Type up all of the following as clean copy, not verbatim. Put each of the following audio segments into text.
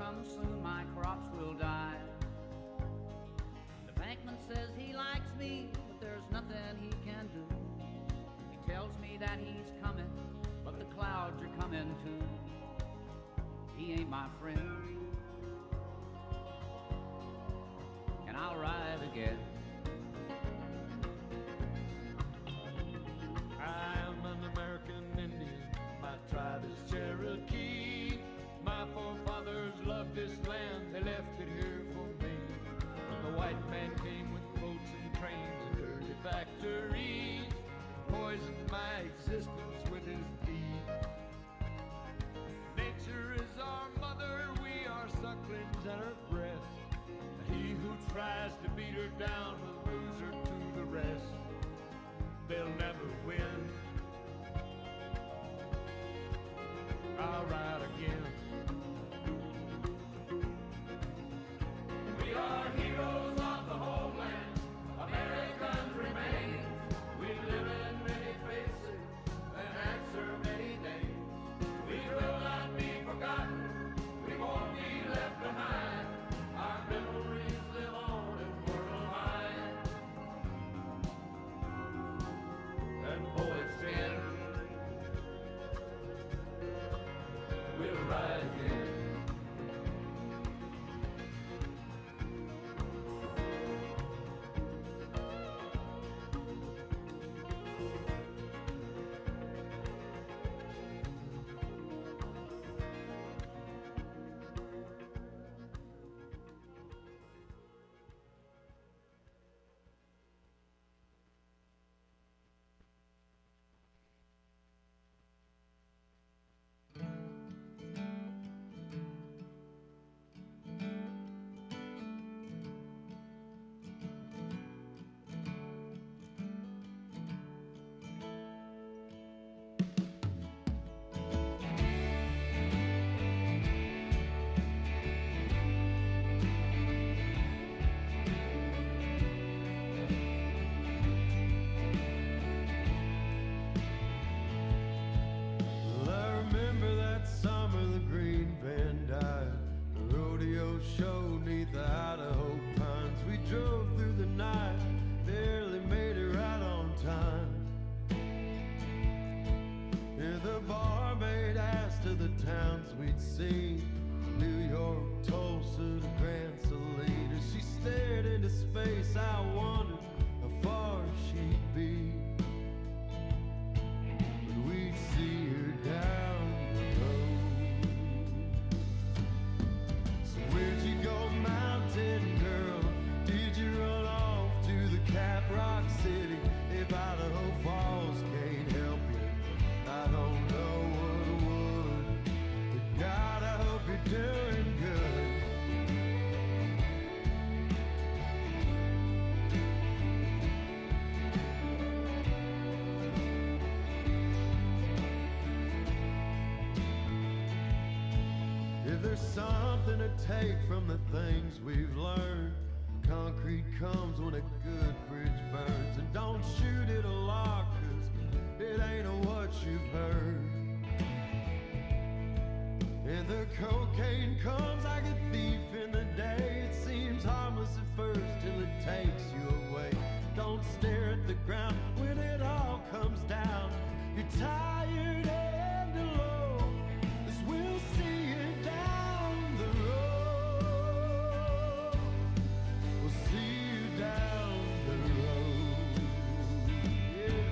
comes soon, my crops will die. The bankman says he likes me, but there's nothing he can do. He tells me that he's coming, but the clouds are coming too. He ain't my friend, and I'll ride again. I am an American Indian, my tribe is Cherokee. My forefathers loved this land, they left it here for me. The white man came with boats and trains and dirty factories, poisoned my existence with his deed. Nature is our mother, we are sucklings at her breast. He who tries to beat her down will lose her to the rest. They'll never win. I'll ride again. We are heroes of the homeland, Americans remain. We live in many faces and answer many names. We will not be forgotten, we won't be left behind. Our memories live on immortal minds. And poets end, we'll ride again. Take from the things we've learned. Concrete comes when a good bridge burns. And don't shoot it a lot, 'cause it ain't what you've heard. And the cocaine comes like a thief in the day. It seems harmless at first till it takes you away. Don't stare at the ground when it all comes down. You're tired and alone, 'cause we'll see you down the road. We'll see you down the road. Yeah.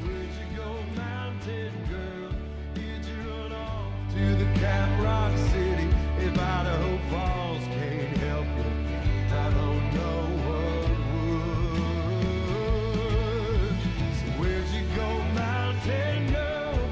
Where'd you go, mountain girl? Did you run off to the Cap Rock City? If Idaho Falls can't help you, I don't know what would. So where'd you go, mountain girl?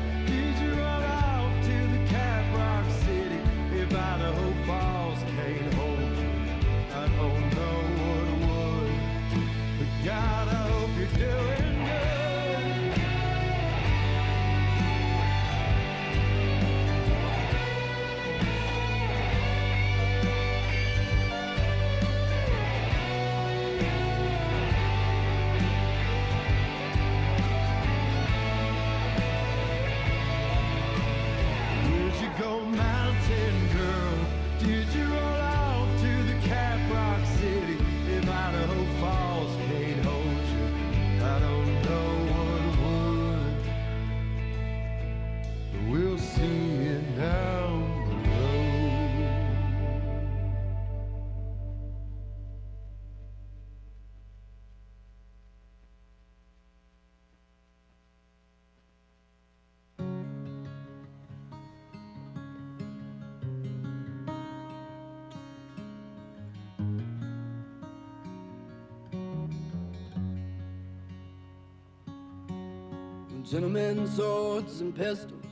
Gentlemen, swords and pistols,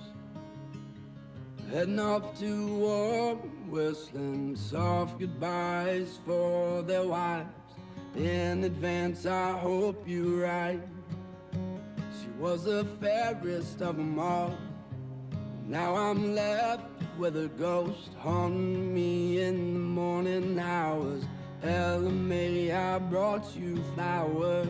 heading off to war, whistling soft goodbyes for their wives. In advance, I hope you're right. She was the fairest of them all. Now I'm left with a ghost haunting me in the morning hours. Ella May, I brought you flowers.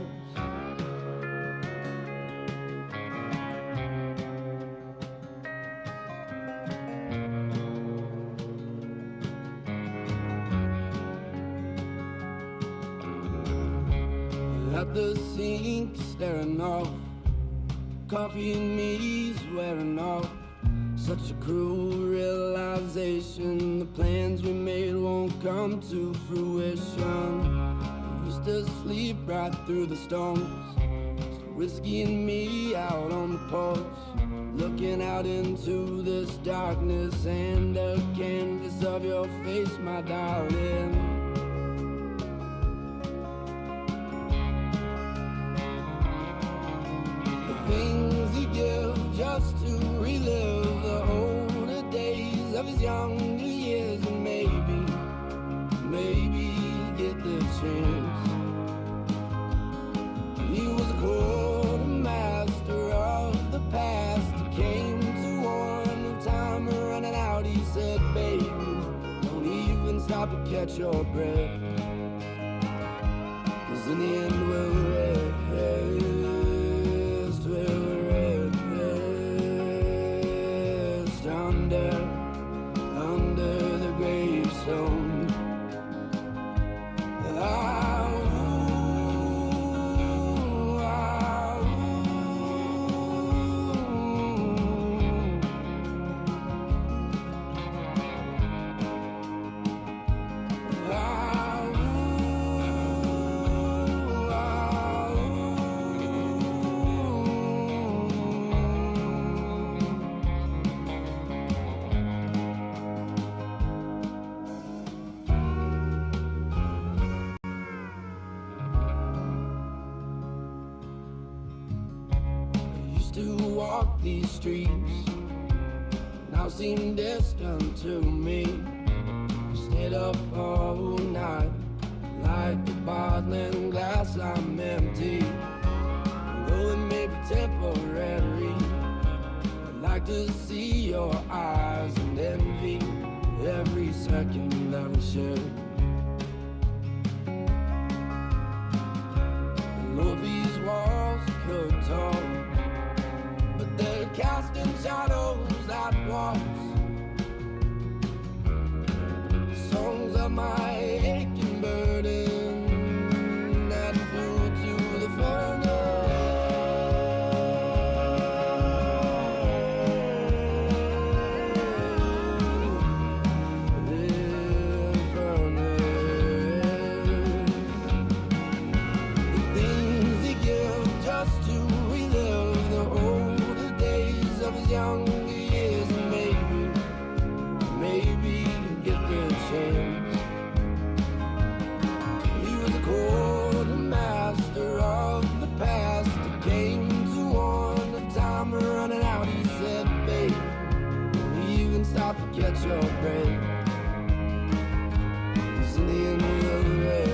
At the sink, staring off, coffee and me's wearing off. Such a cruel realization, the plans we made won't come to fruition. I used to sleep right through the storms, whiskey and me out on the porch, looking out into this darkness and a canvas of your face, my darling. Things he give just to relive the older days of his younger years, and maybe get the chance. He was a quartermaster of the past. He came to warn of time running out. He said, baby, don't even stop to catch your breath, 'cause in the end we'll rest. Under the gravestone. To walk these streets now seem distant to me. Stayed up all night like a bottling glass I'm empty. Though it may be temporary, I'd like to see your eyes and envy every second that we share. Lord, these walls could talk, they're casting shadows that walks. Songs of my aching burden that flew to the furnace. The things he gives just to relive the old of his younger years, and maybe get the chance. He was a quartermaster of the past. He came to warn of time running out. He said, baby, don't even stop to catch your breath, 'cause in the end we'll rest.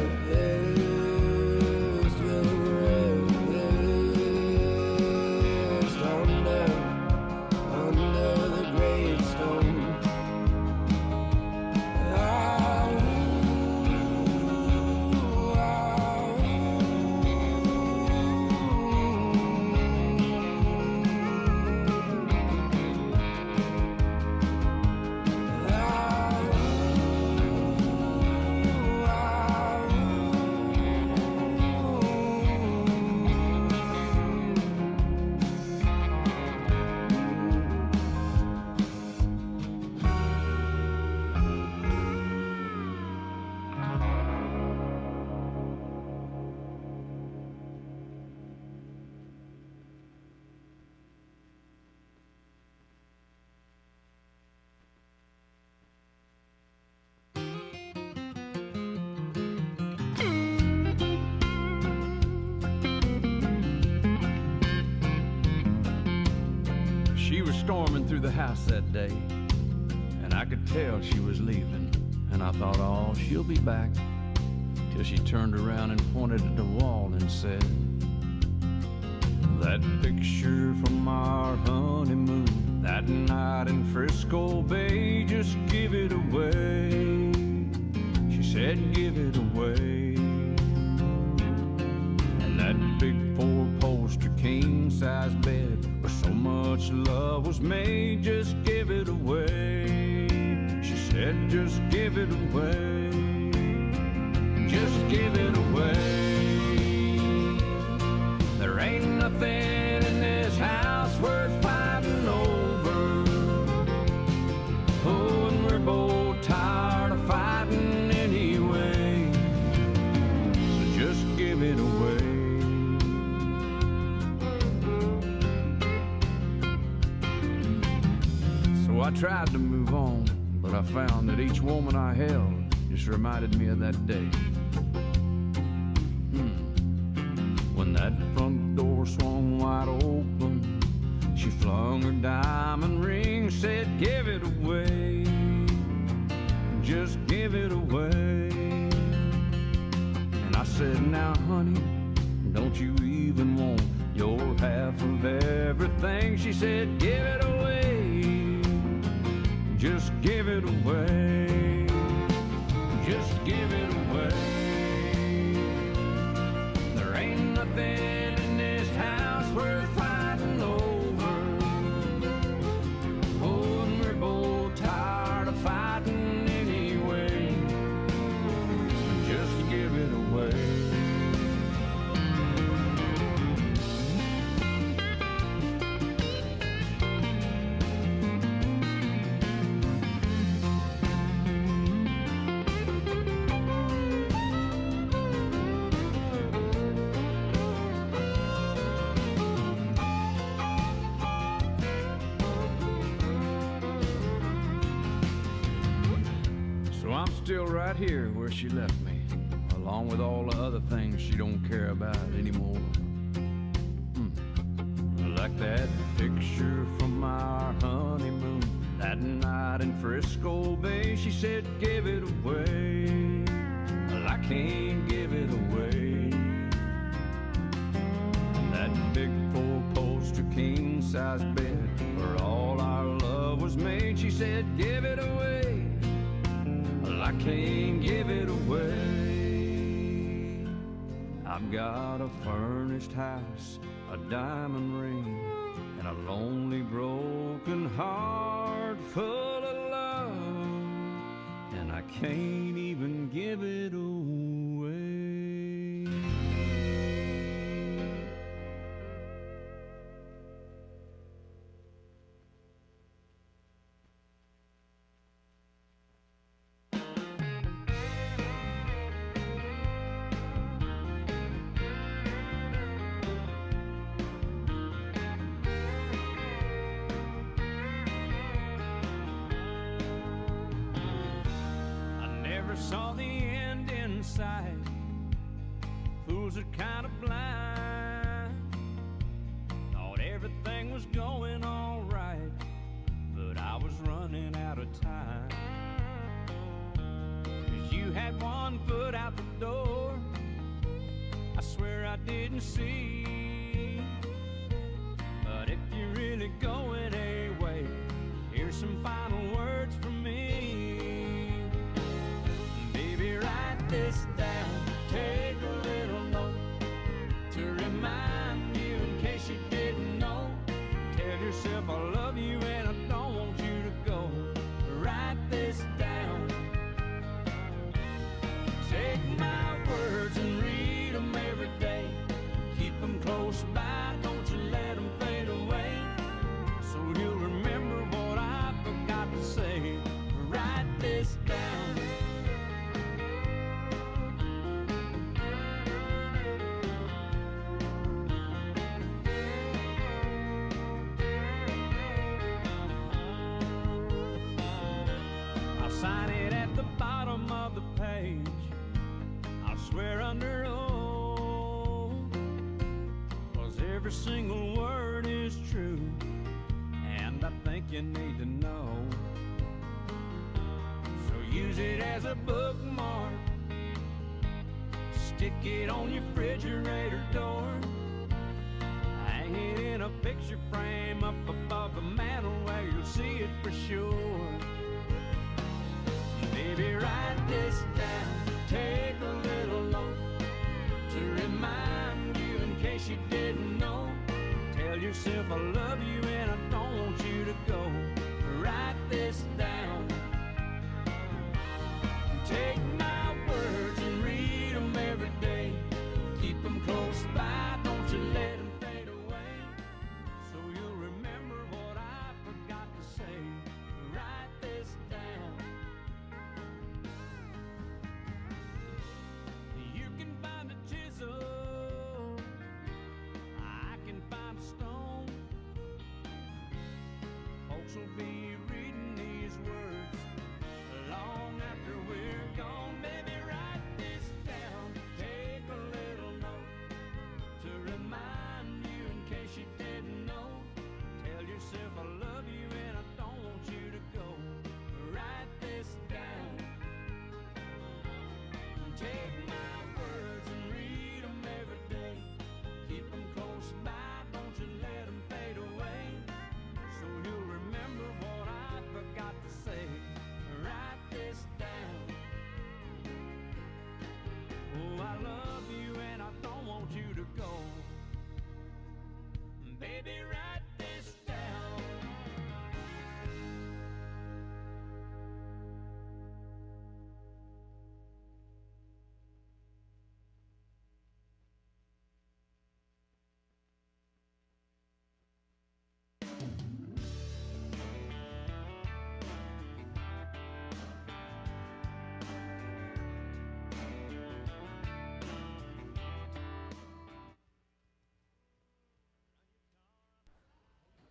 storming through the house that day, and I could tell she was leaving. And I thought, oh, she'll be back. Till she turned around and pointed at the wall and said, that picture from our honeymoon, that night in Frisco Bay, just give it away. She said, give it away. And that big four-poster king-size bed where so much love was made, just give it away. She said, just give it away. Just give it away. There ain't nothing in this house worth fighting over. Oh, and we're both tired of fighting anyway. So just give it away. So I tried to move on, but I found that each woman I held just reminded me of that day. When that front door swung wide open, she flung her diamond ring, said, give it away. Just give it away. And I said, now honey, don't you even want your half of everything? She said, give it away. Just give it away. Just give it away. There ain't nothing in this house worth fighting over. Oh, and we're both tired of fighting anyway. So just give it away. Still right here where she left me, along with all the other things she don't care about anymore. Like that picture from our honeymoon, that night in Frisco Bay. She said, give it away. Well, I can't give it away. And that big four-poster king-size bed where all our love was made. She said, give it away. I can't give it away. I've got a furnished house, a diamond ring, and a lonely broken heart full of love, and I can't even give it away. Saw the end in sight. Fools are kind of blind. Thought everything was going all right, but I was running out of time. 'Cause you had one foot out the door, I swear I didn't see. But if you're really going away, here's some final words from me. Write this down, take a little note to remind you in case you didn't know. Tell yourself I love you and I don't want you to go. Write this down. Take my words and read them every day. Keep them close by, don't you let them fade away. So you'll remember what I forgot to say. Write this down. Sign it at the bottom of the page. I'll swear under oath, 'cause every single word is true, and I think you need to know. So use it as a bookmark, stick it on your refrigerator door, hang it in a picture frame up above the mantel where you'll see it for sure. Baby, write this down, take a little note to remind you in case you didn't know. Tell yourself I love you and I don't want you to go. Write this down, take my words and read them every day. Keep them close by, don't you let them fade away. So you'll remember what I forgot to say. Write this down. You can find a chisel, I can find a stone. Folks will be reading these words long after we're gone. Baby, write this down, take a little note to remind you in case you didn't know. Tell yourself I love you and I don't want you to go. Write this down, take my words and read them every day. Keep them close by, don't you let them fade away. So you'll remember what I forgot to say. Write this down. Oh, I love you and I don't want you to go. Baby, write this down.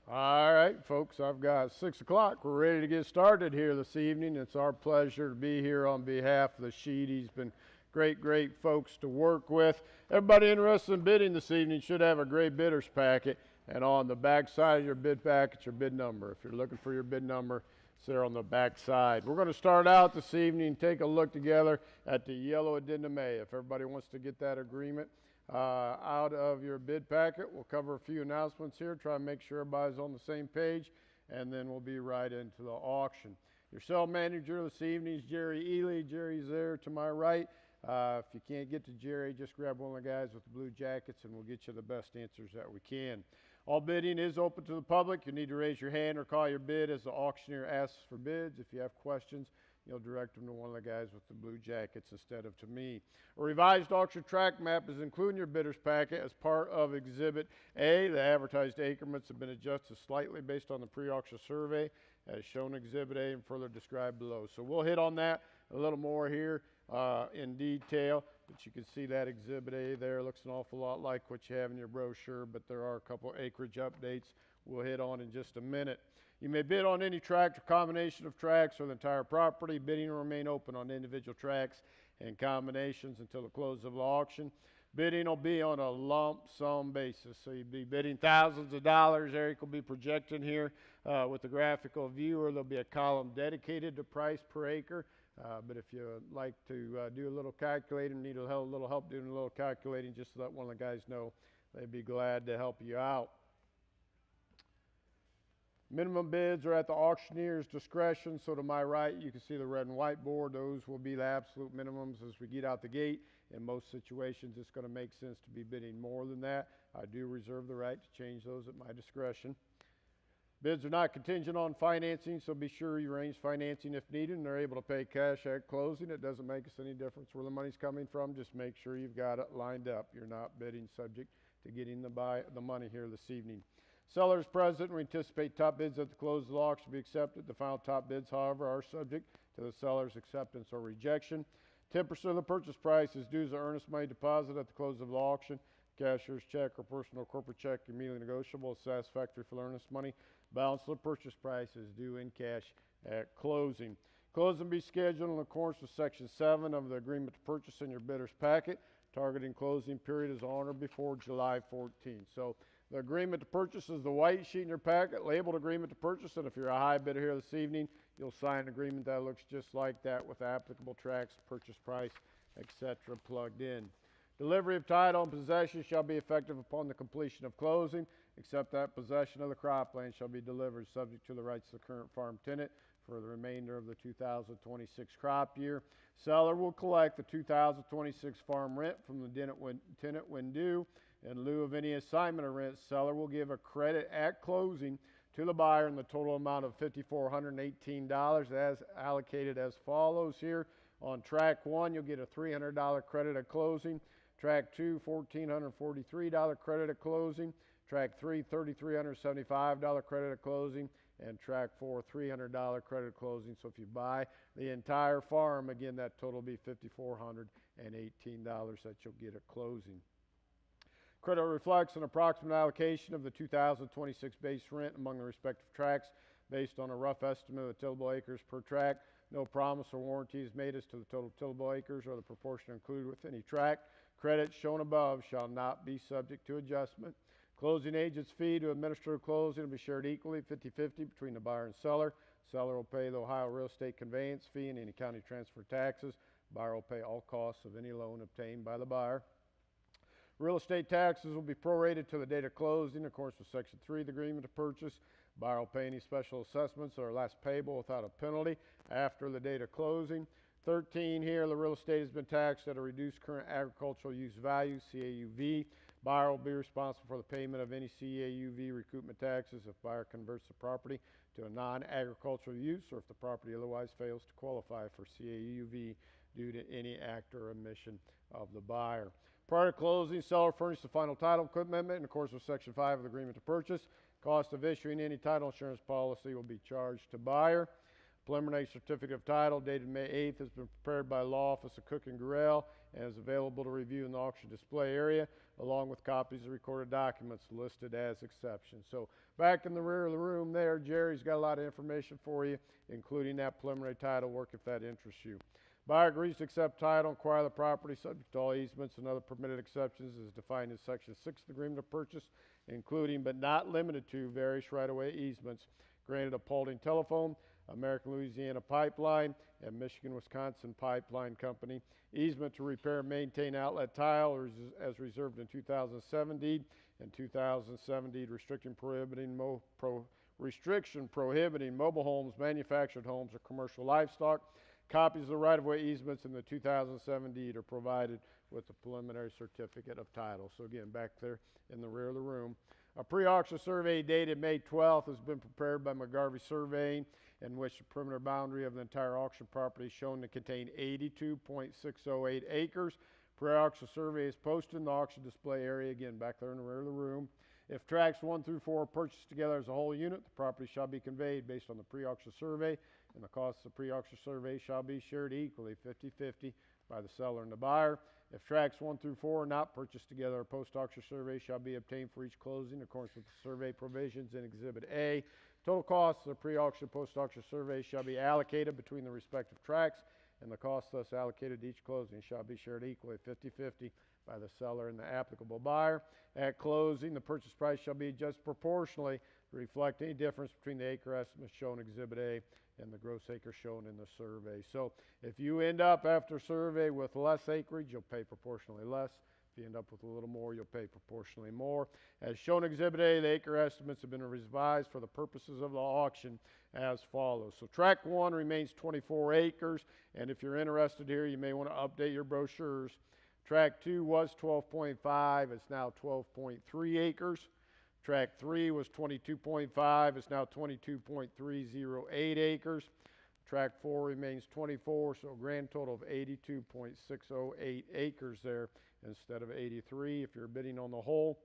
All right, folks, I've got 6 o'clock. We're ready to get started here this evening. It's our pleasure to be here on behalf of the Sheedy's. Been great folks to work with. Everybody interested in bidding this evening should have a great bidder's packet. And on the back side of your bid packet, your bid number. If you're looking for your bid number, it's there on the back side. We're going to start out this evening, take a look together at the yellow addendum A. If everybody wants to get that agreement out of your bid packet, we'll cover a few announcements here, try and make sure everybody's on the same page, and then we'll be right into the auction. Your cell manager this evening is Jerry Ely. Jerry's there to my right. If you can't get to Jerry, just grab one of the guys with the blue jackets and we'll get you the best answers that we can. All bidding is open to the public. You need to raise your hand or call your bid as the auctioneer asks for bids. If you have questions, you'll direct them to one of the guys with the blue jackets instead of to me. A revised auction track map is included in your bidder's packet as part of Exhibit A. The advertised acrements have been adjusted slightly based on the pre-auction survey as shown in Exhibit A and further described below. So we'll hit on that a little more here in detail, but you can see that Exhibit A there looks an awful lot like what you have in your brochure, but there are a couple acreage updates we'll hit on in just a minute. You may bid on any tract or combination of tracts or the entire property. Bidding will remain open on individual tracts and combinations until the close of the auction. Bidding will be on a lump sum basis, so you'll be bidding thousands of dollars. Eric will be projecting here with the graphical view, or there'll be a column dedicated to price per acre. But if you like to do a little calculating, need a little help doing a little calculating, just let one of the guys know. They'd be glad to help you out. Minimum bids are at the auctioneer's discretion. So to my right, you can see the red and white board. Those will be the absolute minimums as we get out the gate. In most situations, it's going to make sense to be bidding more than that. I do reserve the right to change those at my discretion. Bids are not contingent on financing, so be sure you arrange financing if needed and they're able to pay cash at closing. It doesn't make us any difference where the money's coming from. Just make sure you've got it lined up. You're not bidding subject to getting the money here this evening. Sellers present, we anticipate top bids at the close of the auction to be accepted. The final top bids, however, are subject to the seller's acceptance or rejection. 10% of the purchase price is due as an earnest money deposit at the close of the auction. Cashier's check or personal or corporate check immediately negotiable is satisfactory for the earnest money. Balance of the purchase price is due in cash at closing. Closing be scheduled in accordance with Section 7 of the agreement to purchase in your bidder's packet. Targeting closing period is on or before July 14th. So The agreement to purchase is the white sheet in your packet, labeled agreement to purchase, and if you're a high bidder here this evening, you'll sign an agreement that looks just like that with applicable tracks, purchase price, etc. plugged in. Delivery of title and possession shall be effective upon the completion of closing, except that possession of the cropland shall be delivered subject to the rights of the current farm tenant for the remainder of the 2026 crop year. Seller will collect the 2026 farm rent from the tenant when due. In lieu of any assignment of rent, seller will give a credit at closing to the buyer in the total amount of $5,418 as allocated as follows here. On track 1, you'll get a $300 credit at closing. Track 2, $1,443 credit at closing. Track 3, $3,375 credit at closing. And track 4, $300 credit at closing. So if you buy the entire farm, again, that total will be $5,418 that you'll get at closing. Credit reflects an approximate allocation of the 2026 base rent among the respective tracts based on a rough estimate of the tillable acres per tract. No promise or warranty is made as to the total tillable acres or the proportion included with any tract. Credits shown above shall not be subject to adjustment. Closing agent's fee to administer the closing will be shared equally 50-50 between the buyer and seller. Seller will pay the Ohio real estate conveyance fee and any county transfer taxes. Buyer will pay all costs of any loan obtained by the buyer. Real estate taxes will be prorated to the date of closing in accordance with Section 3 of the agreement to purchase. Buyer will pay any special assessments that are last payable without a penalty after the date of closing. 13 here, the real estate has been taxed at a reduced current agricultural use value, CAUV. Buyer will be responsible for the payment of any CAUV recoupment taxes if buyer converts the property to a non-agricultural use or if the property otherwise fails to qualify for CAUV due to any act or omission of the buyer. Prior to closing, seller furnished the final title commitment in accordance with Section 5 of the agreement to purchase. Cost of issuing any title insurance policy will be charged to buyer. Preliminary certificate of title dated May 8th has been prepared by Law Office of Cook and Gurrell and is available to review in the auction display area, along with copies of recorded documents listed as exceptions. So back in the rear of the room there, Jerry's got a lot of information for you, including that preliminary title work if that interests you. Buyer agrees to accept title and acquire the property subject to all easements and other permitted exceptions as defined in Section 6 of the agreement of purchase, including but not limited to various right-of-way easements granted to Paulding Telephone, American Louisiana Pipeline, and Michigan-Wisconsin Pipeline Company. Easement to repair and maintain outlet tile as reserved in 2007 deed and 2007 deed restriction prohibiting mobile homes, manufactured homes, or commercial livestock. Copies of the right-of-way easements in the 2007 deed are provided with the preliminary certificate of title. So again, back there in the rear of the room. A pre-auction survey dated May 12th has been prepared by McGarvey Surveying, in which the perimeter boundary of the entire auction property is shown to contain 82.608 acres. Pre-auction survey is posted in the auction display area, again back there in the rear of the room. If tracts 1 through 4 are purchased together as a whole unit, the property shall be conveyed based on the pre-auction survey, and the cost of the pre-auction survey shall be shared equally 50-50 by the seller and the buyer. If tracts 1 through 4 are not purchased together, a post-auction survey shall be obtained for each closing in accordance with the survey provisions in Exhibit A. Total costs of the pre-auction post-auction survey shall be allocated between the respective tracts, and the costs thus allocated to each closing shall be shared equally 50-50 by the seller and the applicable buyer. At closing, the purchase price shall be adjusted proportionally to reflect any difference between the acre estimates shown in Exhibit A and the gross acres shown in the survey. So if you end up after survey with less acreage, you'll pay proportionally less. If you end up with a little more, you'll pay proportionally more. As shown in Exhibit A, the acre estimates have been revised for the purposes of the auction as follows. So tract 1 remains 24 acres, and if you're interested here, you may want to update your brochures. Tract 2 was 12.5, it's now 12.3 acres. Tract 3 was 22.5, it's now 22.308 acres. Tract 4 remains 24, so a grand total of 82.608 acres there instead of 83 if you're bidding on the whole.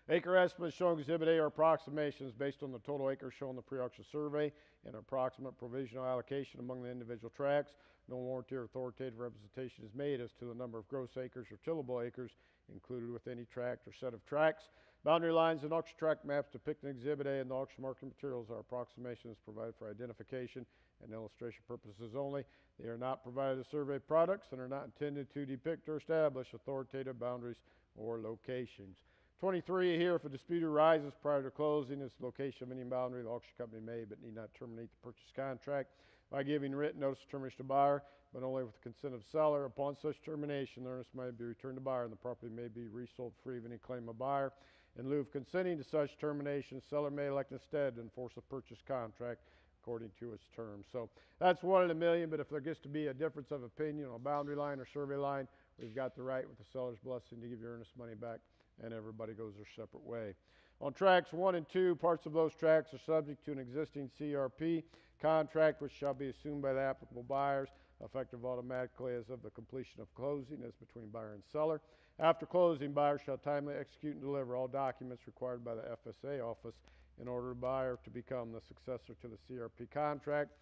Acre estimates shown in Exhibit A are approximations based on the total acres shown in the pre-auction survey and approximate provisional allocation among the individual tracts. No warranty or authoritative representation is made as to the number of gross acres or tillable acres included with any tract or set of tracts. Boundary lines and auction tract maps depicted in Exhibit A and the auction marketing materials are approximations provided for identification and illustration purposes only. They are not provided as survey products and are not intended to depict or establish authoritative boundaries or locations. 23 here, if a dispute arises prior to closing, it's the location of any boundary the auction company may but need not terminate the purchase contract by giving written notice of termination to buyer, but only with the consent of seller. Upon such termination, the earnest may be returned to buyer and the property may be resold free of any claim of buyer. In lieu of consenting to such termination, seller may elect instead to enforce a purchase contract according to its terms. So that's 1 in a million, but if there gets to be a difference of opinion on a boundary line or survey line, we've got the right with the seller's blessing to give your earnest money back, and everybody goes their separate way. On tracks 1 and 2, parts of those tracks are subject to an existing CRP contract which shall be assumed by the applicable buyers, effective automatically as of the completion of closing as between buyer and seller. After closing, buyer shall timely execute and deliver all documents required by the FSA office in order for buyer to become the successor to the CRP contract.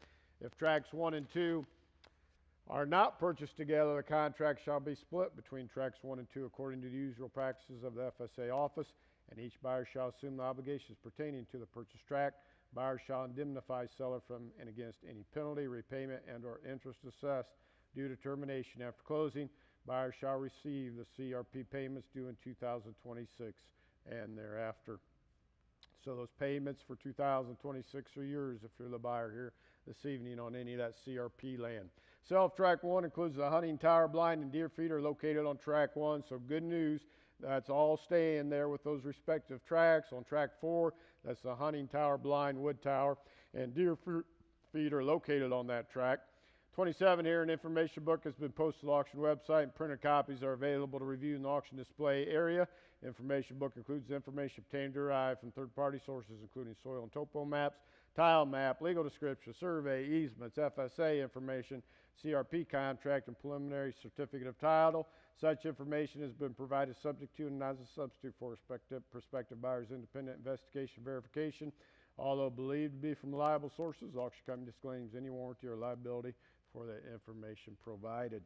If tracks 1 and 2 are not purchased together, the contract shall be split between tracks 1 and 2 according to the usual practices of the FSA office, and each buyer shall assume the obligations pertaining to the purchased tract. Buyer shall indemnify seller from and against any penalty, repayment, and or interest assessed due to termination after closing. Buyer shall receive the CRP payments due in 2026 and thereafter. So those payments for 2026 are yours if you're the buyer here this evening on any of that CRP land. Track 1 includes the hunting tower, blind, and deer feeder located on track 1. So good news, that's all staying there with those respective tracks. On track 4, that's the hunting tower, blind, wood tower, and deer feeder located on that track. 27 here, an information book has been posted to the auction website, and printed copies are available to review in the auction display area. Information book includes information obtained derived from third-party sources, including soil and topo maps, tile map, legal description, survey, easements, FSA information, CRP contract, and preliminary certificate of title. Such information has been provided subject to and not as a substitute for prospective buyers' independent investigation verification. Although believed to be from reliable sources, the auction company disclaims any warranty or liability for the information provided.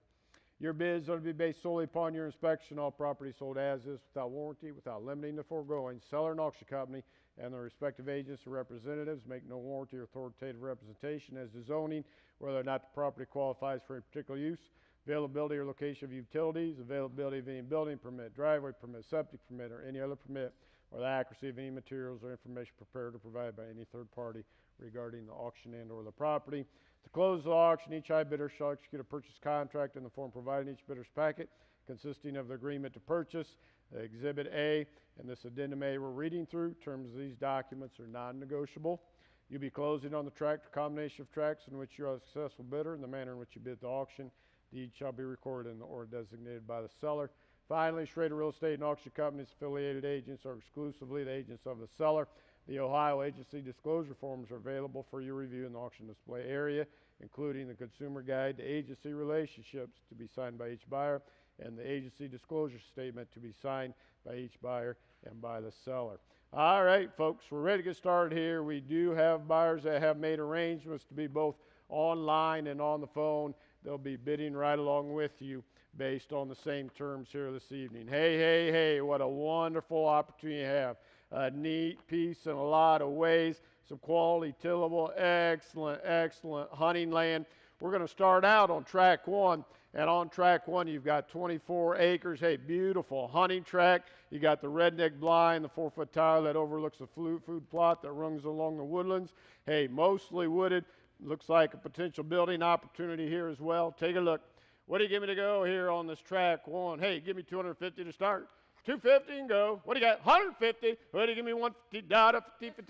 Your bids are to be based solely upon your inspection. All property sold as is, without warranty, without limiting the foregoing. Seller and auction company and their respective agents or representatives make no warranty or authoritative representation as to zoning, whether or not the property qualifies for a particular use, availability or location of utilities, availability of any building permit, driveway permit, septic permit, or any other permit, or the accuracy of any materials or information prepared or provided by any third party regarding the auction and or the property. To close the auction, each high bidder shall execute a purchase contract in the form provided in each bidder's packet, consisting of the agreement to purchase, Exhibit A, and this Addendum A we're reading through. Terms of these documents are non-negotiable. You'll be closing on the tract or combination of tracts in which you are a successful bidder and the manner in which you bid the auction. Deed shall be recorded in the order designated by the seller. Finally, Schrader Real Estate and Auction Company's affiliated agents are exclusively the agents of the seller. The Ohio agency disclosure forms are available for your review in the auction display area, including the consumer guide to agency relationships to be signed by each buyer and the agency disclosure statement to be signed by each buyer and by the seller. All right, folks, we're ready to get started here. We do have buyers that have made arrangements to be both online and on the phone. They'll be bidding right along with you based on the same terms here this evening. Hey, what a wonderful opportunity you have. A neat piece in a lot of ways. Some quality tillable, excellent hunting land. We're going to start out on track 1. And on track 1, you've got 24 acres. Hey, beautiful hunting track. You got the redneck blind, the 4-foot tower that overlooks the food plot that runs along the woodlands. Hey, mostly wooded. Looks like a potential building opportunity here as well. Take a look. What do you give me to go here on this track 1? Hey, give me $250 to start. $250 and go. What do you got? $150. What do you give me? $150, $50,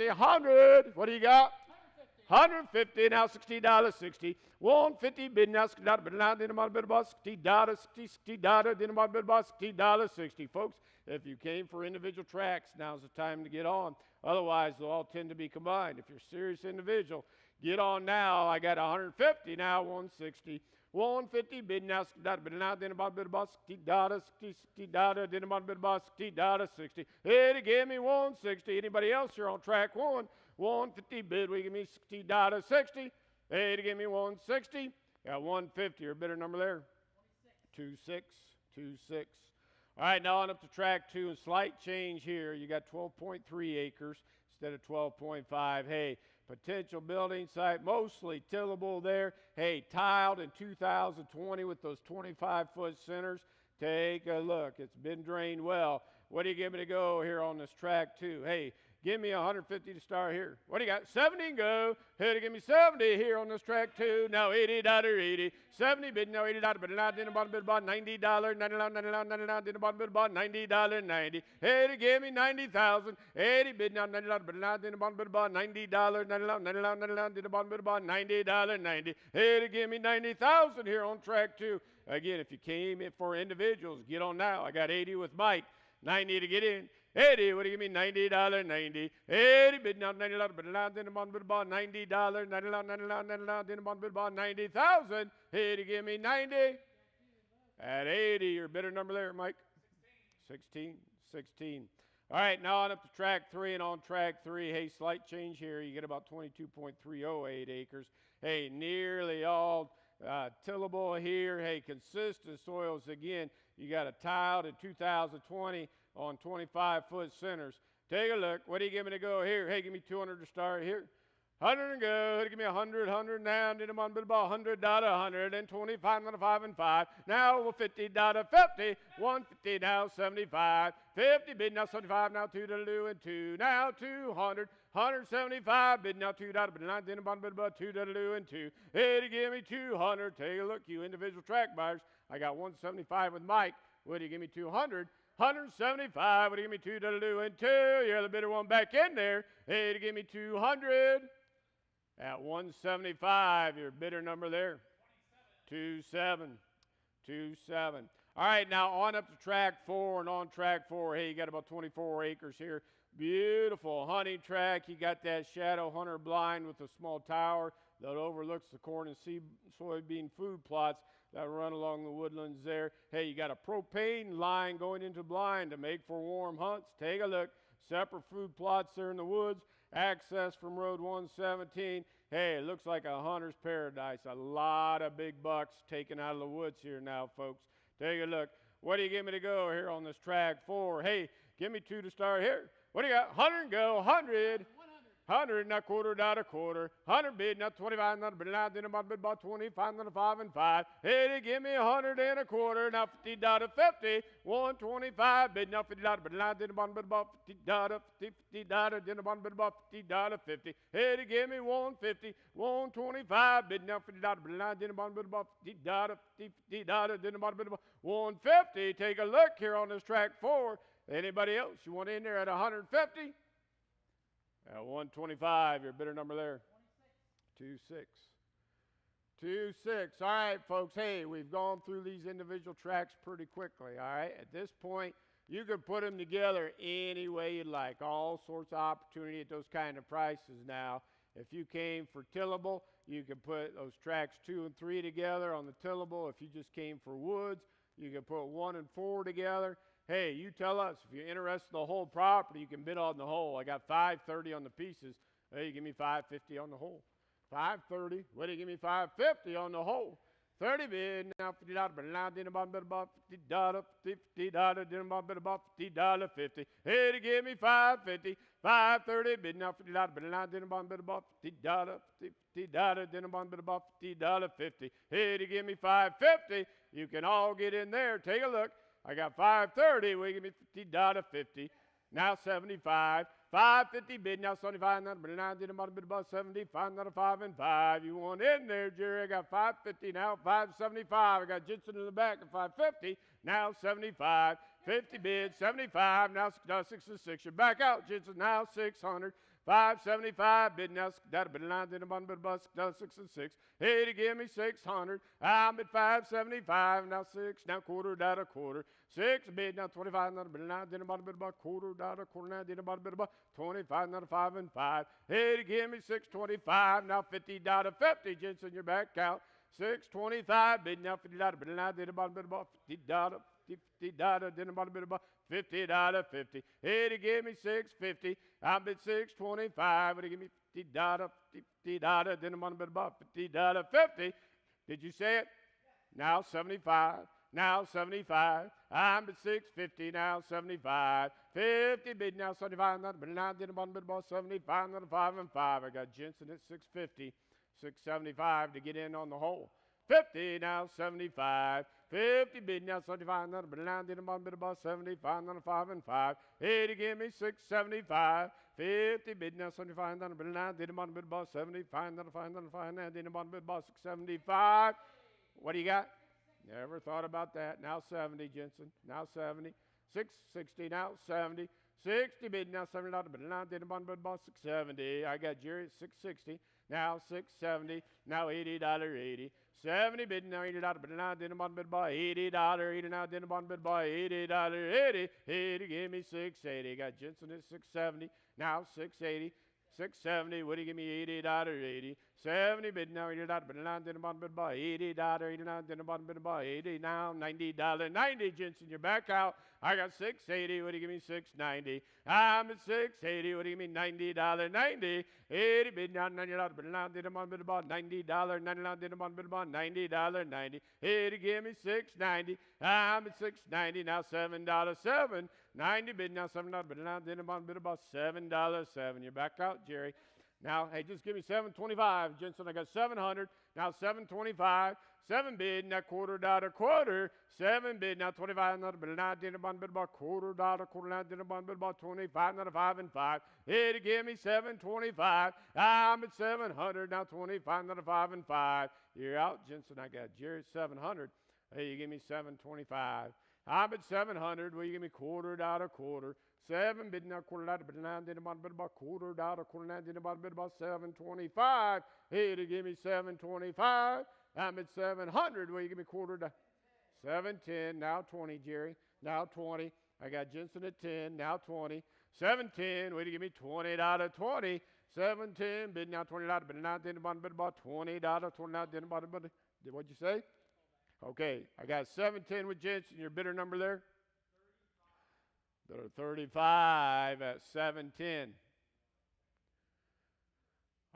$100. What do you got? $150. Now $60, $60. $150 bid now $60. Bid now. Then about bid about $60, $60. Then about bid about $60, $60. Folks, if you came for individual tracks, now's the time to get on. Otherwise, they'll all tend to be combined. If you're a serious individual, get on now. I got $150 now. $160. $150 bid now $60. Bid now. Then about bid about $60, $60. Then about bid about $60, $60. Hey, to give me $160. Anybody else here on track 1? $150 bid. We give me $60, $60. Hey, to give me $160. Got $150. Your bidder number there? 26. 26. All right, now on up to track 2, and slight change here. You got 12.3 acres instead of 12.5. Hey, potential building site, mostly tillable there. Hey, tiled in 2020 with those 25-foot centers. Take a look. It's been drained well. What do you give me to go here on this track 2? Hey, give me 150 to start here. What do you got? 70 and go. Hey, give me 70 here on this track 2. Now $80, 80. 70 bid now $80, but not in the bottom bid about $90, 99, 99, 99, in the bottom bid about $90, 90. Hey, to give me 90,000. 80 bid now $90, but not in the bottom bid about $90, 99, 99, 99, in the bottom bid about $90, 90. Hey, to give me 90,000 here on track 2. Again, if you came in for individuals, get on now. I got 80 with Mike. 90 to get in. 80, what do you give me? $90, 90. 80, bid now $90, but not in the bottom bid about $90, 99, 99, 99, in the bottom bid about 90,000. 80, give me 90. At 80, your bidder number there, Mike? 16, 16. All right, now on up to track 3, and on track 3, hey, slight change here. You get about 22.308 acres. Hey, nearly all tillable here. Hey, consistent soils again. You got a tiled in 2020 on 25-foot centers. Take a look. What do you give me to go here? Hey, give me 200 to start here. 100 and go. Give me 100, 100 now. Did them on bid about $100, 100 and 25, not a 5 and 5. Now $50, 50, 150 now 75, 50 bid now 75 now 2 to and 2 now 200. 175 bid now $2, but not then about bid about 2 to and 2. Hey, to give me 200. Take a look, you individual track buyers. I got 175 with Mike. What do you give me? 200. 175. What do you give me? 2 to and 2. You're the bidder one back in there. Hey, to give me 200. At 175, your bidder number there. 27. 27. All right, now on up to track 4, and on track 4, hey, you got about 24 acres here. Beautiful hunting track. You got that shadow hunter blind with a small tower that overlooks the corn and soybean food plots that run along the woodlands there. Hey, you got a propane line going into blind to make for warm hunts. Take a look. Separate food plots there in the woods. Access from Road 117. Hey, it looks like a hunter's paradise. A lot of big bucks taken out of the woods here now, folks. Take a look. What do you give me to go here on this track 4? Hey, give me 2 to start here. What do you got? 100 and go. 100. 100, not quarter, not a quarter. 100 bid, not 25, not a bid, not then about bid about 25, not a 5 and 5. Hey, they give me 100 and a quarter, now $50, 50. 125 bid, now $50, but not then about bid about $50, $50, then about bid about $50, 50. Hey, they give me 150, 125 bid, now $50, but not then about bid about $50, $50, then about bid about 150. Take a look here on this track 4. Anybody else? You want in there at 150? At 125, your bidder number there. 26. 26. All right, folks. Hey, we've gone through these individual tracks pretty quickly. All right. At this point, you can put them together any way you like. All sorts of opportunity at those kind of prices now. If you came for tillable, you can put those tracks 2 and 3 together on the tillable. If you just came for woods, you can put 1 and 4 together. Hey, you tell us if you're interested in the whole property, you can bid on the whole. I got $530 on the pieces. Hey, you give me $550 on the whole. $530. What do you give me? $550 on the whole. 30 bid now $50, but now then about bid about $50, $50, then about bid about $50, 50. Hey, to give me $550. $530 bid now $50, but now then about bid about $50, $50, then about bid about $50, 50. Hey, to give me $550. You can all get in there. Take a look. I got $530. Will you give me $50, 50? Now 75. $550 bid now 75. But now did about a bit about 75. Not a 5 and 5. You want in there, Jerry? I got $550 now. $575. I got Jensen in the back at $550. Now 75. 50 bid 75. Now 6 and 6. You're back out, Jensen. Now 600. $575 bid now that but now did about bus 6 and 6. Hey, to give me 600. I'm at $575 now 6 now quarter down a quarter 6 bid now 25 now but now did about a bit about quarter down a quarter now did about a bit about 25 now 5 and 5. Hey, to give me 625 now $50 50. Jensen, you're back out. 625 bid now $50 but now did about a bit about $50. $50, then about a bit about $50, 50. Hey, to give me $650. I'm at $625. But to give me $50, $50, then about a bit about $50, 50. Did you say it? Now 75. Now 75. I'm at $650. Now 75. 50 bid now 75. But now then about a bit about 75. Not a 5 and 5. I got Jensen at $650. $675 to get in on the whole. 50 now, 75. 50 bid now, 75. Another bid now, did a bottom bid about 75. Another 5 and 5. 80, give me 675. 50 bid now, 75. Another bid now, did a bottom bid about 75. Another 5, another 5. Now did a bottom bid about 675. What do you got? Never thought about that. Now 70, Jensen. Now 70. 660 now, 70. 60 bid now, $70 bid now, did a bottom bid about 670. I got Jerry at 660. Now 670. Now $80.80. 70 bid now, $80 bid now, did a bottom bid about $80.80. Now did a bottom bid about $80.80. 80, give me 680. Got Jensen at 670. Now 680. 670, would he give me $80.80? 70 bid now, $80 bid now, did a bottom bid about $80.80. Now did a bottom bid about $80. Now $90.90. Jensen, you're back out. I got 680, would he give me 690? I'm at 680, would he give me $90.90? 80 bid now, $90 bid now, did a bottom bid about $90.90. Did a bottom bid about $90.90. 80, give me 690. I'm at 690, now $7.07. 90 bid now, $7 bid now, did a bottom bid about $7.07. You're back out, Jerry. Now, hey, just give me 725. Jensen, I got 700. Now 725. 7 bid, now $quarter. 7 bid, now 25. Another bid, now did a bottom bid about $quarter. Now did a bottom bid about 25. Another 5 and 5. Here to give me 725. I'm at 700. Now 25. Another 5 and 5. You're out, Jensen. I got Jerry at 700. Hey, you give me 725. I'm at 700. Will you give me $quarter? 7 bid now, $quarter, bid now, did about $quarter, now did about 725. Here to give me 725. I'm at 700. Will you give me $quarter? 710. Now 20, Jerry. Now 20. I got Jensen at 10. Now 20. 710. Will you give me $20? 710. Bid now $20. Bid now did about $20. 20 now did about. What'd you say? Okay, I got 710 with Jensen. Your bidder number there? Bidder 35 at 710.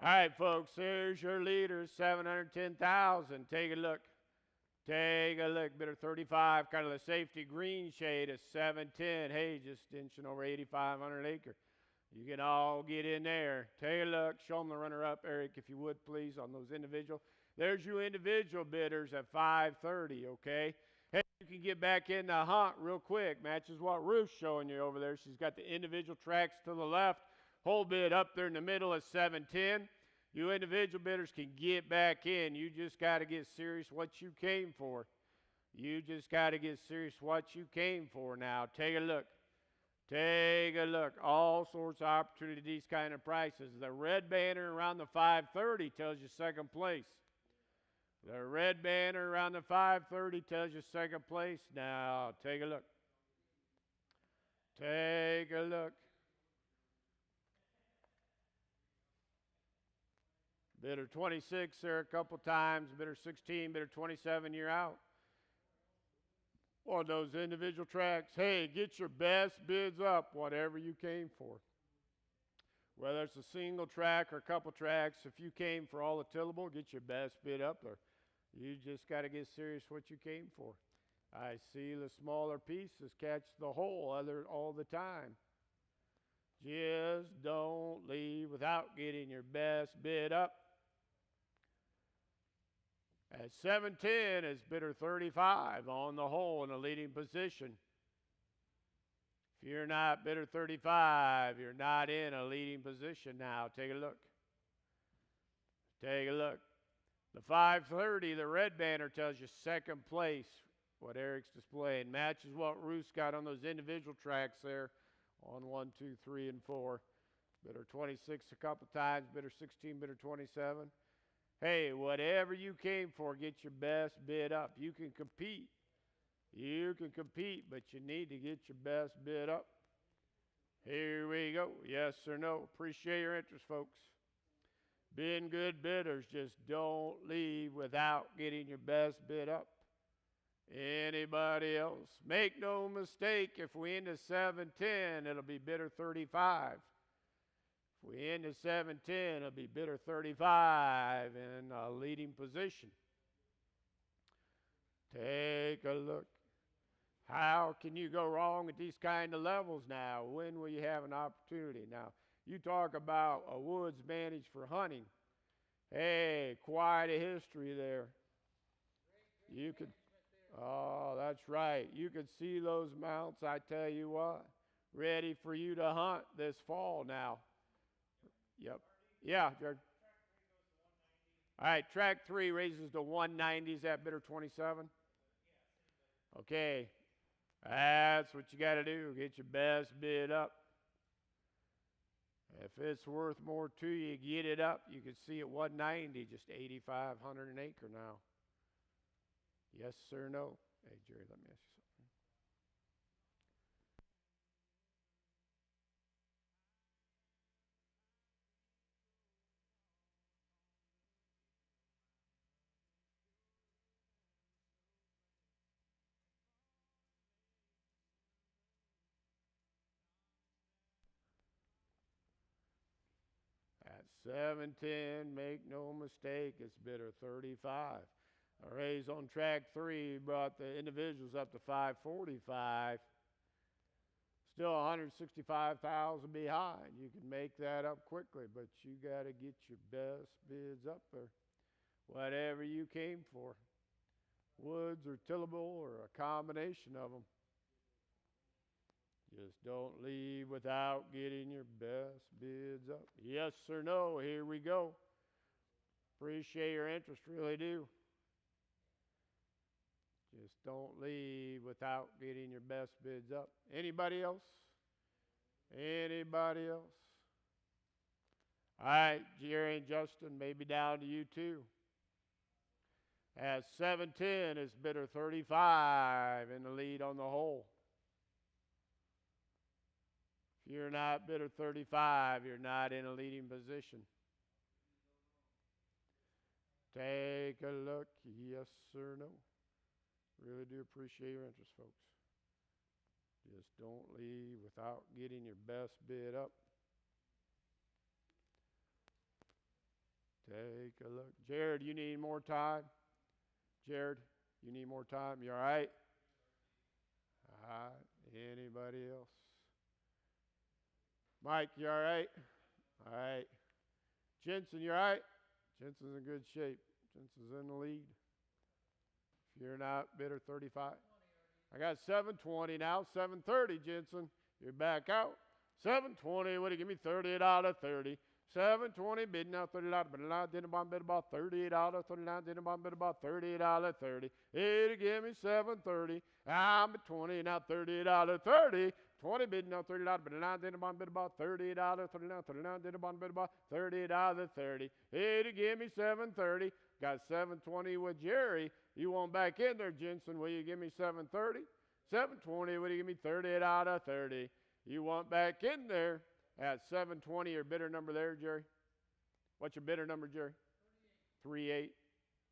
All right, folks, here's your leader, 710,000. Take a look. Bidder 35, kind of the safety green shade is 710. Hey, just inching over 8,500 acre. You can all get in there. Take a look. Show them the runner-up, Eric, if you would, please, on those individual. There's your individual bidders at 530, okay? Hey, you can get back in the hunt real quick. Matches what Ruth's showing you over there. She's got the individual tracks to the left. Whole bid up there in the middle at 710. You individual bidders can get back in. You just got to get serious what you came for. You just got to get serious what you came for now. Take a look. Take a look. All sorts of opportunity, these kind of prices. The red banner around the 530 tells you second place. The red banner around the 530 tells you second place. Now, take a look. Take a look. Bidder 26 there a couple times. Bidder 16, bidder 27, you're out. On those individual tracks, hey, get your best bids up, whatever you came for. Whether it's a single track or a couple tracks, if you came for all the tillable, get your best bid up there. You just got to get serious what you came for. I see the smaller pieces catch the whole other all the time. Just don't leave without getting your best bid up. At 710 is bidder 35 on the whole in a leading position. If you're not bidder 35, you're not in a leading position now. Take a look. Take a look. The 530, the red banner tells you second place, what Eric's displaying. Matches what Ruth's got on those individual tracks there on 1, 2, 3, and 4. Bidder 26 a couple times, bidder 16, bidder 27. Hey, whatever you came for, get your best bid up. You can compete. You can compete, but you need to get your best bid up. Here we go. Yes or no. Appreciate your interest, folks. Being good bidders, just don't leave without getting your best bid up. Anybody else? Make no mistake, if we end at 710, it'll be bidder 35. If we end at 710, it'll be bidder 35 in a leading position. Take a look. How can you go wrong at these kind of levels now? When will you have an opportunity? Now, you talk about a woods managed for hunting. Hey, quite a history there. You could, oh, that's right. You could see those mounts, I tell you what, ready for you to hunt this fall now. Yep. Yeah, Jared. All right, track 3 raises to 190. Is that bidder 27? Okay. That's what you got to do. Get your best bid up. If it's worth more to you, get it up. You can see at 190, just 8,500 an acre now. Yes, sir, no. Hey, Jerry, let me ask you something. At 710, make no mistake, it's bidder 35. A raise on track 3 brought the individuals up to 545. Still 165,000 behind. You can make that up quickly, but you got to get your best bids up there. Whatever you came for, woods or tillable or a combination of them. Just don't leave without getting your best bids up. Yes or no, here we go. Appreciate your interest, really do. Just don't leave without getting your best bids up. Anybody else? Anybody else? All right, Jerry and Justin, maybe down to you too. At 710 is bidder 35 in the lead on the hole. If you're not bidder 35, you're not in a leading position. Take a look, yes or no. Really do appreciate your interest, folks. Just don't leave without getting your best bid up. Take a look. Jared, you need more time? Jared, you need more time? You all right? All right. Anybody else? Mike, you all right? All right. Jensen, you all right? Jensen's in good shape. Jensen's in the lead. If you're not, bidder 35. I got 720 now. 730, Jensen. You're back out. 720. What do you give me? 38 out of 30. 720 bidding out 30 out. But I didn't bid about 38 out of 39. Didn't bid about 38 out of 30. It'll give me 730. I'm at 20 now 38 out of 30. 20 bidding out 30 out. But I didn't bid about 38 out of 39. 39 didn't bid about 38 out of 30. It'll give me 730. Got 720 with Jerry. You want back in there, Jensen? Will you give me 730? 720. Will you give me 38 out of 30? You want back in there at 720. Your bidder number there, Jerry? What's your bidder number, Jerry? 38.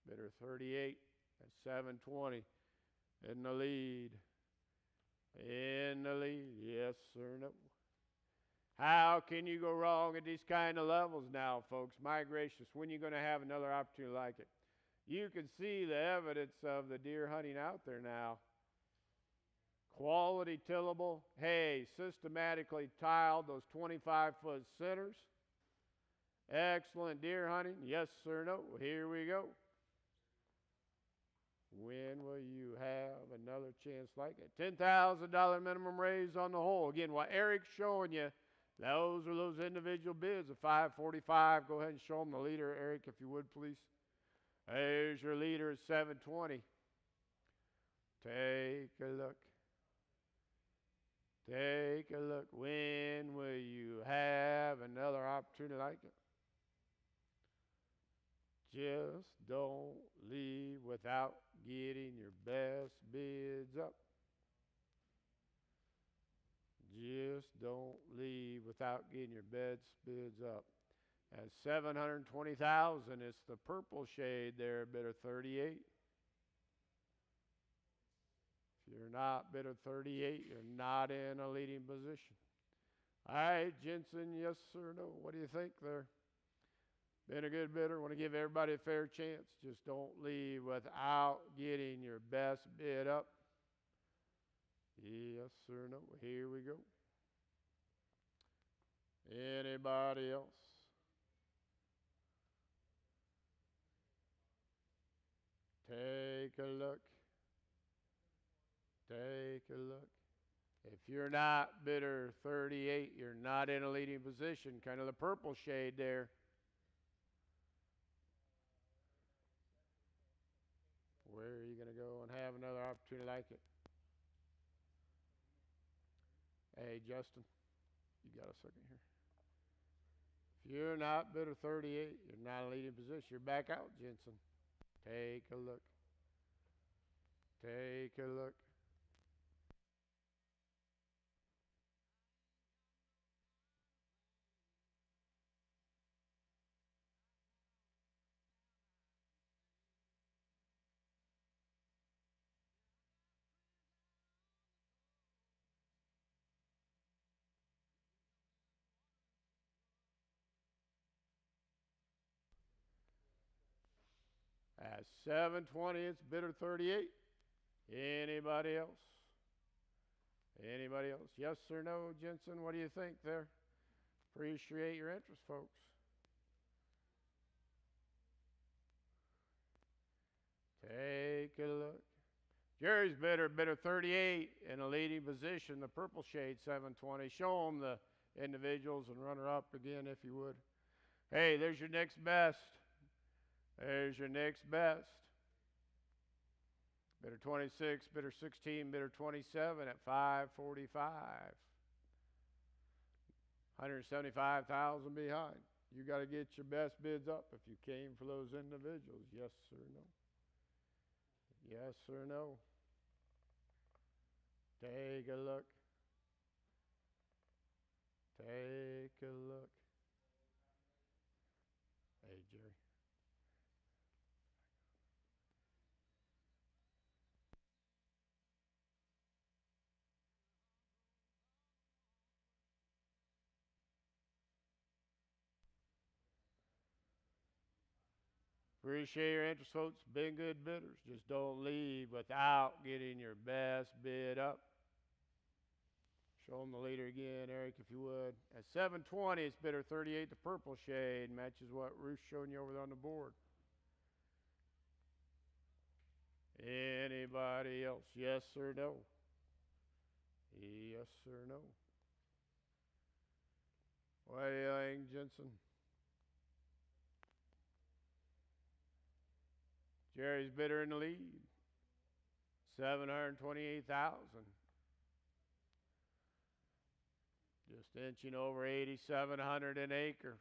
Bidder 38 at 720. In the lead. In the lead. Yes or no? How can you go wrong at these kind of levels now, folks? My gracious, when are you going to have another opportunity like it? You can see the evidence of the deer hunting out there now. Quality tillable. Hey, systematically tiled those 25-foot centers. Excellent deer hunting. Yes or no? Here we go. When will you have another chance like it? $10,000 minimum raise on the hole. Again, what Eric's showing you, those are those individual bids of 545. Go ahead and show them the leader, Eric, if you would, please. There's your leader at 720. Take a look. Take a look. When will you have another opportunity like it? Just don't leave without getting your best bids up. Just don't leave without getting your best bids up. At 720,000, it's the purple shade there, bidder 38. If you're not bidder 38, you're not in a leading position. All right, Jensen, yes or no? What do you think there? Been a good bidder. Want to give everybody a fair chance. Just don't leave without getting your best bid up. Yes or no? Here we go. Anybody else? Take Take a look. Take a look. If you're not bidder 38, you're not in a leading position. Kind of the purple shade there. Where are you going to go and have another opportunity like it? Hey, Justin, you got a second here. If you're not bidder 38, you're not in a leading position. You're back out, Jensen. Take a look. Take a look. At 720, it's bidder 38. Anybody else? Anybody else? Yes or no, Jensen? What do you think there? Appreciate your interest, folks. Take a look. Jerry's bidder 38 in a leading position, the purple shade 720. Show them the individuals and runner up again if you would. Hey, there's your next best. There's your next best. Bidder 26, bidder 16, bidder 27 at 545. 175,000 behind. You got to get your best bids up if you came for those individuals. Yes or no? Yes or no? Take a look. Take a look. Hey, Jerry. Appreciate your interest, folks. Been good bidders. Just don't leave without getting your best bid up. Show them the leader again, Eric, if you would. At 720, it's bidder 38, the purple shade. Matches what Ruth's showing you over there on the board. Anybody else? Yes or no? Yes or no? What do you think, Jensen? Jerry's bidder in the lead. 728,000. Just inching over 8,700 an acre.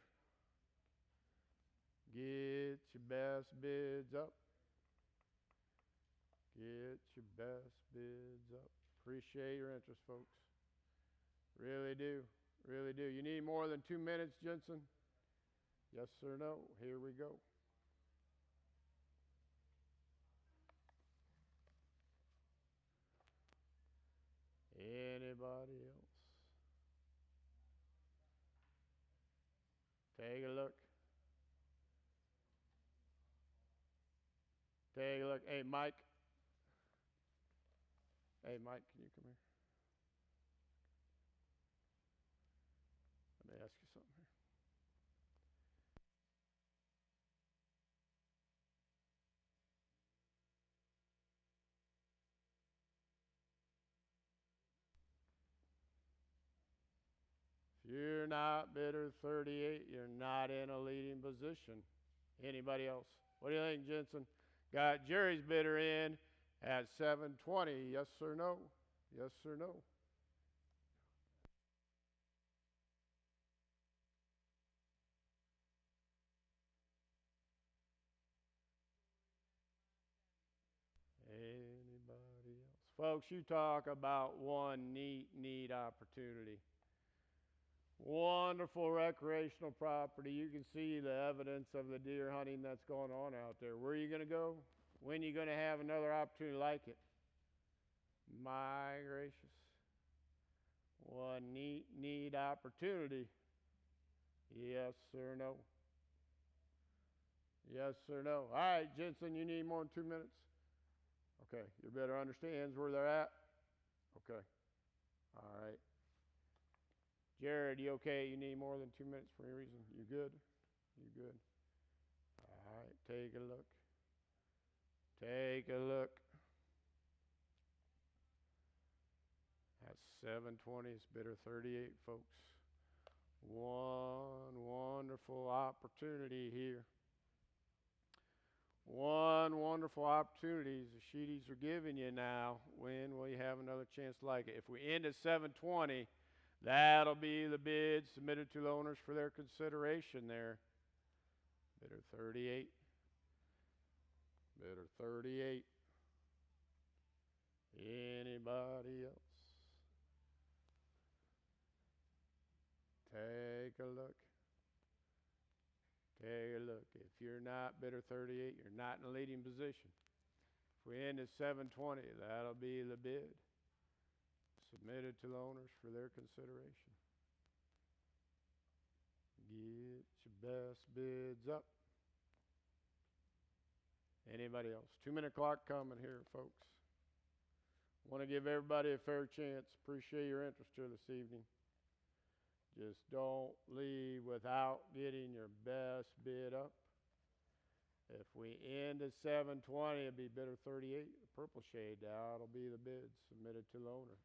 Get your best bids up. Get your best bids up. Appreciate your interest, folks. Really do. Really do. You need more than 2 minutes, Jensen? Yes or no? Here we go. Anybody else? Take a look. Take a look. Hey, Mike. Hey, Mike, can you come here? Let me ask you something here. If you're not bidder 38, you're not in a leading position. Anybody else? What do you think, Jensen? Got Jerry's bidder in at 720. Yes or no? Yes or no? Anybody else? Folks, you talk about one neat opportunity. Wonderful recreational property. You can see the evidence of the deer hunting that's going on out there. Where are you going to go? When are you going to have another opportunity like it? My gracious. One neat opportunity. Yes or no? Yes or no? All right, Jensen, you need more than 2 minutes? Okay, you better understands where they're at? Okay. All right. Jared, you okay? You need more than 2 minutes for any reason? You good? You good? All right, take a look. Take Take a look. That's 720. It's bidder 38, folks. One wonderful opportunity here. One wonderful opportunity the Sheedies are giving you now. When will you have another chance like it? If we end at 720, that'll be the bid submitted to the owners for their consideration there. Bidder 38. Bidder 38. Anybody else? Take a look. Take a look. If you're not bidder 38, you're not in a leading position. If we end at 720, that'll be the bid submitted to the owners for their consideration. Get your best bids up. Anybody else? 2-minute clock coming here, folks. Want to give everybody a fair chance. Appreciate your interest here this evening. Just don't leave without getting your best bid up. If we end at 720, it'll be bidder 38, the purple shade. That'll be the bid submitted to the owner.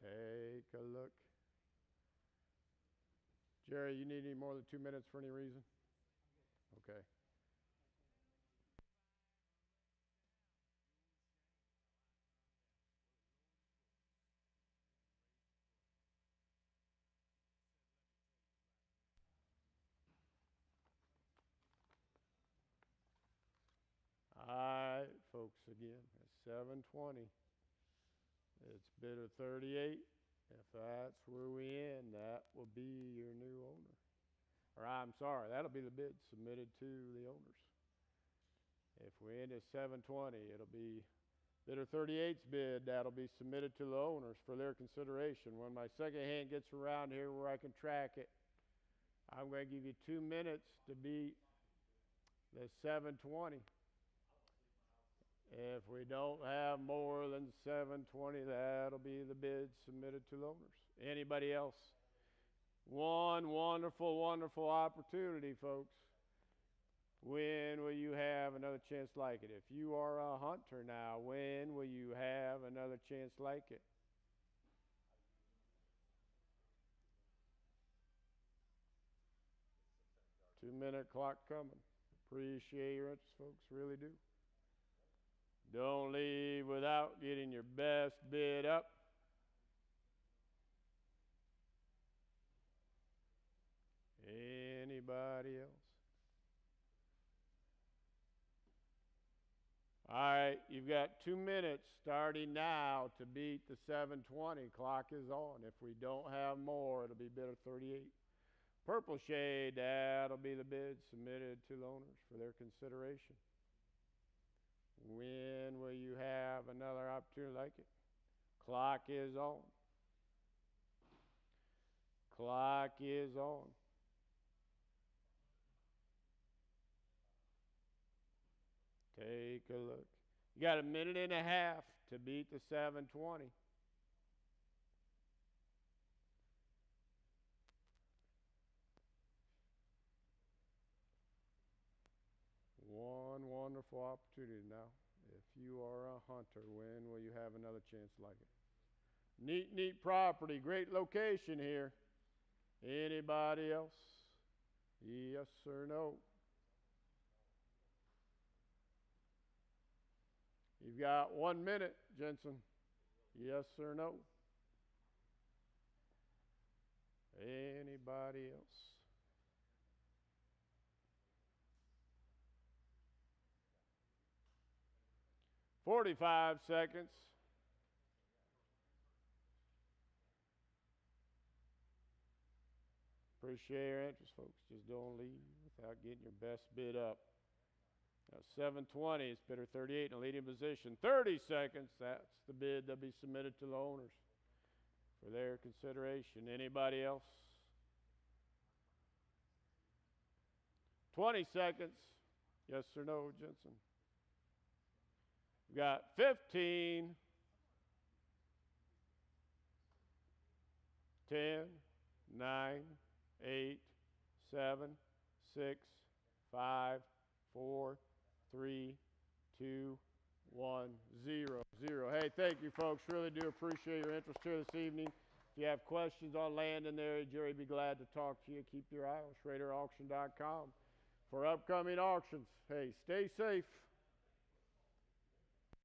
Take a look. Jerry, you need any more than 2 minutes for any reason? Okay. All right, folks, again, it's 720. It's bidder 38. If that's where we end, that will be your new owner. Or I'm sorry, that'll be the bid submitted to the owners. If we end at 720, it'll be bidder 38's bid. That'll be submitted to the owners for their consideration. When my second hand gets around here where I can track it, I'm going to give you 2 minutes to beat the 720. If we don't have more than 720, that'll be the bid submitted to the owners. Anybody else? One wonderful, wonderful opportunity, folks. When will you have another chance like it? If you are a hunter now, when will you have another chance like it? Two-minute clock coming. Appreciate your interest, folks. Really do. Don't leave without getting your best bid up. Anybody else? All right, you've got 2 minutes starting now to beat the 720. Clock is on. If we don't have more, it'll be bidder 38. Purple shade, that'll be the bid submitted to the owners for their consideration. When will you have another opportunity like it? Clock is on. Clock is on. Take a look. You got a minute and a half to beat the 720. One wonderful opportunity now. If you are a hunter, when will you have another chance like it? Neat, neat property. Great location here. Anybody else? Yes or no? You've got 1 minute, Jensen. Yes or no? Anybody else? "45 seconds. Appreciate your interest, folks. Just don't leave without getting your best bid up. Now 720, it's bidder 38 in a leading position. 30 seconds, that's the bid that'll be submitted to the owners for their consideration. Anybody else? 20 seconds. Yes or no, Jensen? We've got 15, 10, 9, 8, 7, 6, 5, 4, 3, 2, 1, 0, 0. Hey, thank you, folks. Really do appreciate your interest here this evening. If you have questions on land in there, Jerry would be glad to talk to you. Keep your eye on SchraderAuction.com for upcoming auctions. Hey, stay safe.